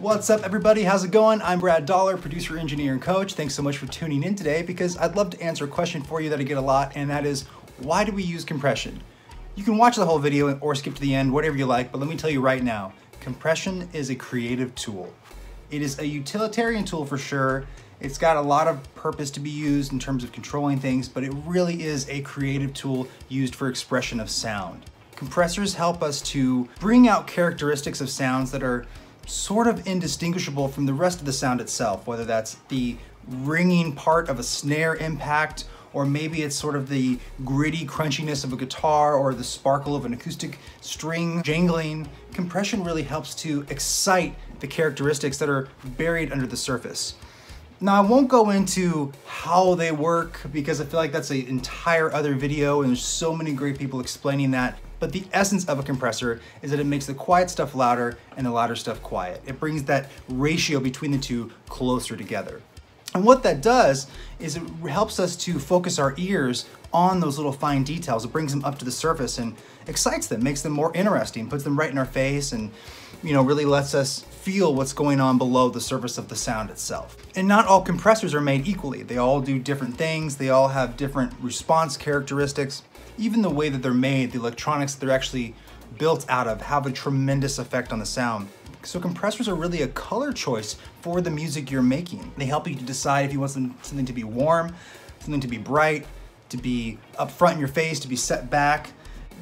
What's up, everybody? How's it going? I'm Brad Dollar, producer, engineer, and coach. Thanks so much for tuning in today because I'd love to answer a question for you that I get a lot, and that is, why do we use compression? You can watch the whole video or skip to the end, whatever you like, but let me tell you right now, compression is a creative tool. It is a utilitarian tool for sure. It's got a lot of purpose to be used in terms of controlling things, but it really is a creative tool used for expression of sound. Compressors help us to bring out characteristics of sounds that are sort of indistinguishable from the rest of the sound itself, whether that's the ringing part of a snare impact, or maybe it's sort of the gritty crunchiness of a guitar or the sparkle of an acoustic string jangling. Compression really helps to excite the characteristics that are buried under the surface. Now, I won't go into how they work because I feel like that's an entire other video and there's so many great people explaining that. But the essence of a compressor is that it makes the quiet stuff louder and the louder stuff quiet. It brings that ratio between the two closer together. And what that does is it helps us to focus our ears on those little fine details. It brings them up to the surface and excites them, makes them more interesting, puts them right in our face, and really lets us feel what's going on below the surface of the sound itself. And not all compressors are made equally. They all do different things. They all have different response characteristics. Even the way that they're made, the electronics that they're actually built out of have a tremendous effect on the sound. So compressors are really a color choice for the music you're making. They help you to decide if you want something to be warm, something to be bright, to be up front in your face, to be set back.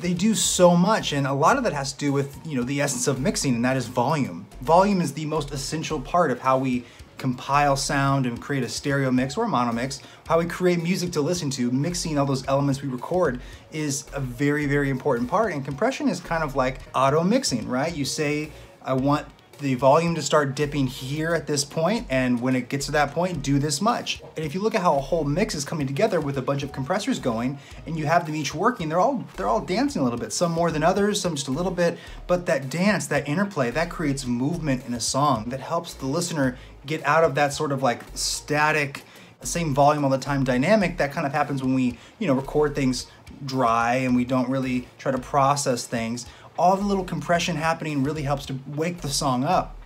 They do so much, and a lot of that has to do with the essence of mixing, and that is volume. Volume is the most essential part of how we compile sound and create a stereo mix or a mono mix. How we create music to listen to, mixing all those elements we record is a very, very important part, and compression is kind of like auto mixing, right? You say, I want the volume to start dipping here at this point, and when it gets to that point, do this much. And if you look at how a whole mix is coming together with a bunch of compressors going, and you have them each working, they're all dancing a little bit, some more than others, some just a little bit, but that dance, that interplay, that creates movement in a song that helps the listener get out of that sort of like static, same volume all the time dynamic that kind of happens when we record things dry and we don't really try to process things. All the little compression happening really helps to wake the song up.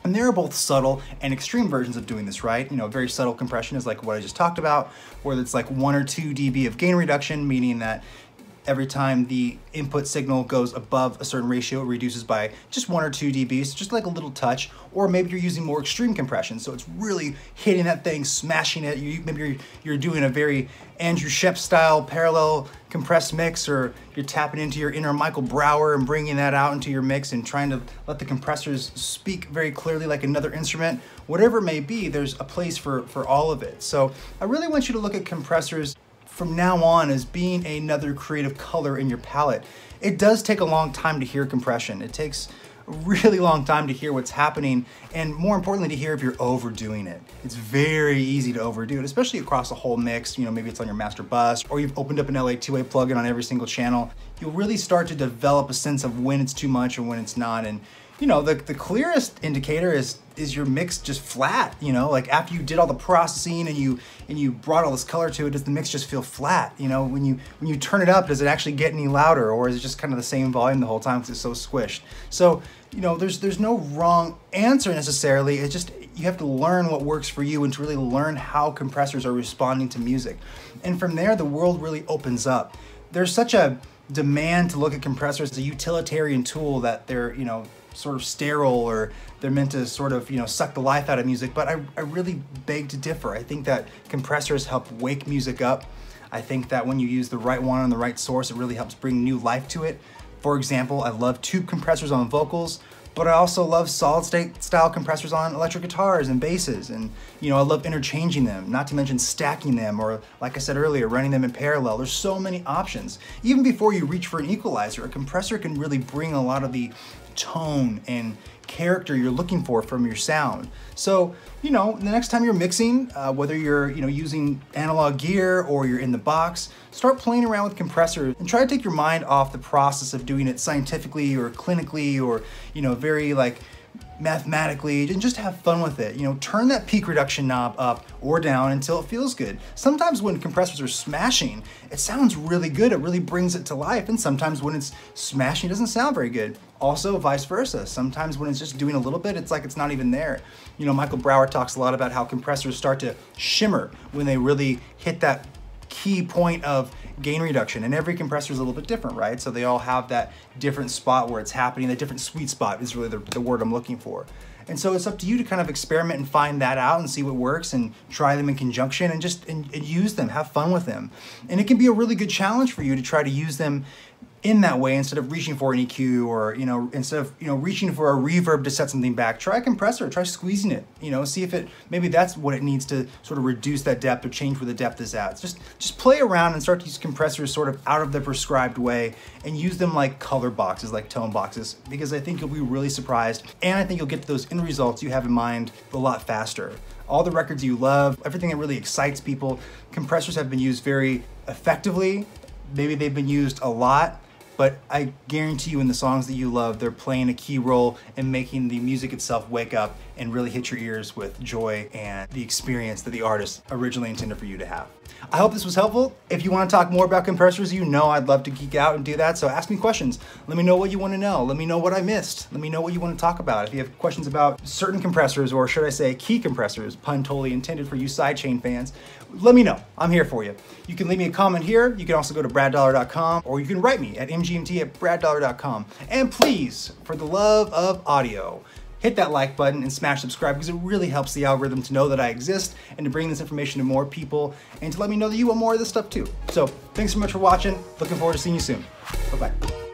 And there are both subtle and extreme versions of doing this, right? Very subtle compression is like what I just talked about, where it's like 1 or 2 dB of gain reduction, meaning that every time the input signal goes above a certain ratio, it reduces by just 1 or 2 dBs, just like a little touch. Or maybe you're using more extreme compression, so it's really hitting that thing, smashing it. Maybe you're doing a very Andrew Shepp style parallel compressed mix, or you're tapping into your inner Michael Brower and bringing that out into your mix and trying to let the compressors speak very clearly like another instrument. Whatever it may be, there's a place for all of it. So I really want you to look at compressors from now on as being another creative color in your palette. It does take a long time to hear compression. It takes a really long time to hear what's happening, and more importantly, to hear if you're overdoing it. It's very easy to overdo it, especially across a whole mix. Maybe it's on your master bus, or you've opened up an LA2A plugin on every single channel. You'll really start to develop a sense of when it's too much or when it's not. And the clearest indicator is your mix just flat? Like after you did all the processing and you brought all this color to it, does the mix just feel flat? When you turn it up, does it actually get any louder, or is it just kind of the same volume the whole time because it's so squished? So there's no wrong answer necessarily. It's just you have to learn what works for you and to really learn how compressors are responding to music. And from there, the world really opens up. There's such a demand to look at compressors as a utilitarian tool that they're sort of sterile, or they're meant to sort of suck the life out of music, but I really beg to differ. I think that compressors help wake music up. I think that when you use the right one on the right source, it really helps bring new life to it. For example, I love tube compressors on vocals, but I also love solid state style compressors on electric guitars and basses, and I love interchanging them, not to mention stacking them, or like I said earlier, running them in parallel. There's so many options. Even before you reach for an equalizer, a compressor can really bring a lot of the tone and character you're looking for from your sound. So, the next time you're mixing, whether you're, using analog gear or you're in the box, start playing around with compressors and try to take your mind off the process of doing it scientifically or clinically, or, very like mathematically, and just have fun with it. You know, turn that peak reduction knob up or down until it feels good. Sometimes when compressors are smashing, it sounds really good. It really brings it to life. And sometimes when it's smashing, it doesn't sound very good. Also, vice versa. Sometimes when it's just doing a little bit, it's like it's not even there. You know, Michael Brower talks a lot about how compressors start to shimmer when they really hit that key point of gain reduction, and every compressor is a little bit different, right? So they all have that different spot where it's happening. The different sweet spot is really the word I'm looking for. And so it's up to you to kind of experiment and find that out and see what works and try them in conjunction and just and use them, have fun with them. And it can be a really good challenge for you to try to use them in that way instead of reaching for an EQ, or, you know, instead of, you know, reaching for a reverb to set something back. Try a compressor, try squeezing it, you know, see if it, maybe that's what it needs to sort of reduce that depth or change where the depth is at. Just play around and start to use compressors sort of out of the prescribed way and use them like color boxes, like tone boxes, because I think you'll be really surprised, and I think you'll get to those end results you have in mind a lot faster. All the records you love, everything that really excites people, compressors have been used very effectively. Maybe they've been used a lot, but I guarantee you in the songs that you love, they're playing a key role in making the music itself wake up and really hit your ears with joy and the experience that the artist originally intended for you to have. I hope this was helpful. If you want to talk more about compressors, you know I'd love to geek out and do that, so ask me questions. Let me know what you want to know. Let me know what I missed. Let me know what you want to talk about. If you have questions about certain compressors, or should I say key compressors, pun totally intended for you sidechain fans, let me know. I'm here for you. You can leave me a comment here. You can also go to braddollar.com, or you can write me at mgmt@braddollar.com. And please, for the love of audio, hit that like button and smash subscribe, because it really helps the algorithm to know that I exist and to bring this information to more people and to let me know that you want more of this stuff too. So thanks so much for watching. Looking forward to seeing you soon. Bye-bye.